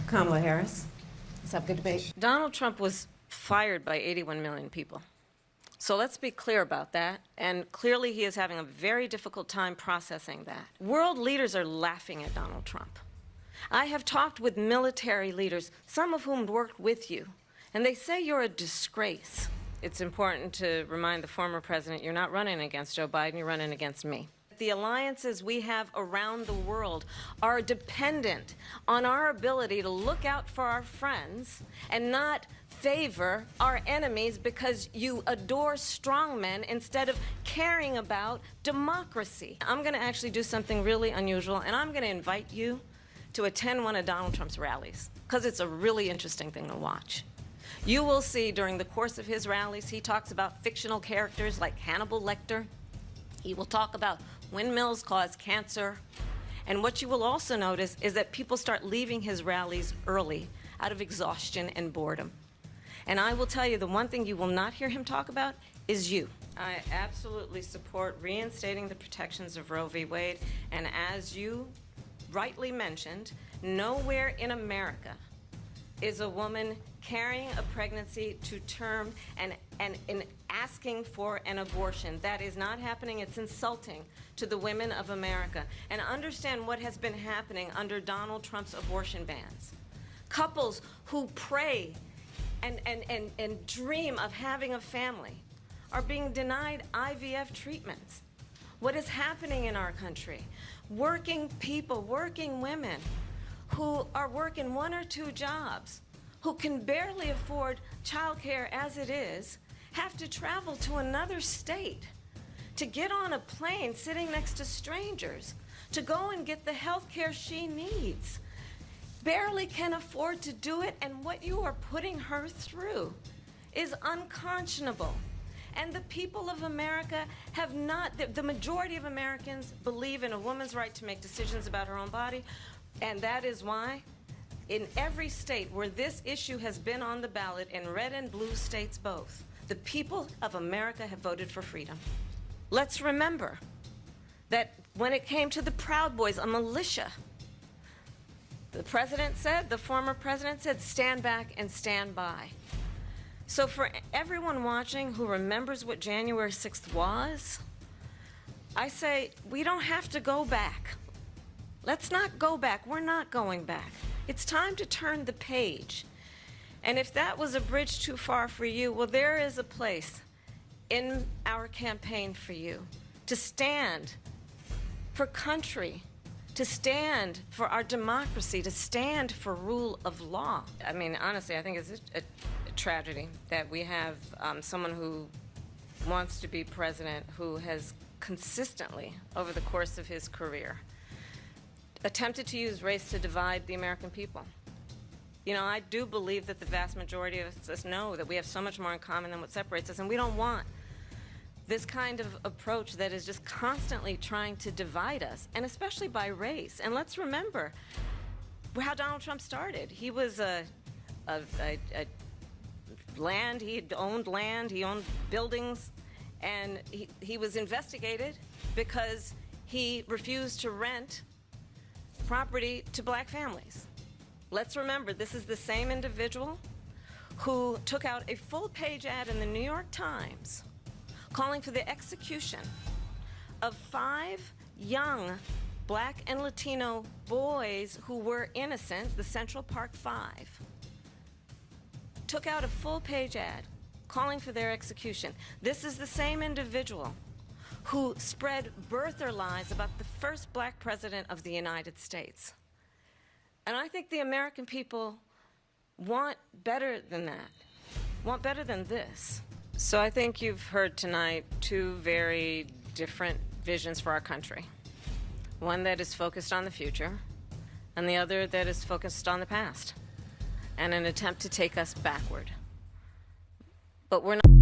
Kamala Harris. Let's have a good debate. Donald Trump was fired by 81 million people. So let's be clear about that. And clearly he is having a very difficult time processing that. World leaders are laughing at Donald Trump. I have talked with military leaders, some of whom worked with you, and they say you're a disgrace. It's important to remind the former president you're not running against Joe Biden, you're running against me. The alliances we have around the world are dependent on our ability to look out for our friends and not favor our enemies because you adore strongmen instead of caring about democracy. I'm going to actually do something really unusual, and I'm going to invite you to attend one of Donald Trump's rallies because it's a really interesting thing to watch. You will see during the course of his rallies, he talks about fictional characters like Hannibal Lecter. He will talk about windmills cause cancer. And what you will also notice is that people start leaving his rallies early out of exhaustion and boredom. And I will tell you, the one thing you will not hear him talk about is you. I absolutely support reinstating the protections of Roe v. Wade. And as you rightly mentioned, nowhere in America is a woman carrying a pregnancy to term and asking for an abortion. That is not happening. It's insulting to the women of America. And understand what has been happening under Donald Trump's abortion bans. Couples who pray and dream of having a family are being denied IVF treatments. What is happening in our country? Working people, working women who are working 1 or 2 jobs, who can barely afford childcare as it is, have to travel to another state to get on a plane sitting next to strangers to go and get the health care she needs. Barely can afford to do it, and what you are putting her through is unconscionable. And the people of America have not, the majority of Americans believe in a woman's right to make decisions about her own body, and that is why in every state where this issue has been on the ballot, in red and blue states both, the people of America have voted for freedom. Let's remember that when it came to the Proud Boys, a militia, the president said, the former president said, stand back and stand by. So for everyone watching who remembers what January 6th was, I say we don't have to go back. Let's not go back. We're not going back. It's time to turn the page. And if that was a bridge too far for you, well, there is a place in our campaign for you to stand for country, to stand for our democracy, to stand for rule of law. I mean, honestly, I think it's a tragedy that we have someone who wants to be president who has consistently, over the course of his career, attempted to use race to divide the American people. You know, I do believe that the vast majority of us know that we have so much more in common than what separates us, and we don't want this kind of approach that is just constantly trying to divide us, and especially by race. And let's remember how Donald Trump started. He was land, he owned buildings, and he was investigated because he refused to rent property to black families. Let's remember, this is the same individual who took out a full-page ad in the New York Times calling for the execution of 5 young black and Latino boys who were innocent, the Central Park 5. Took out a full-page ad calling for their execution. This is the same individual who spread birther lies about the first black president of the United States. And I think the American people want better than that, want better than this. So I think you've heard tonight 2 very different visions for our country. One that is focused on the future, and the other that is focused on the past, and an attempt to take us backward. But we're not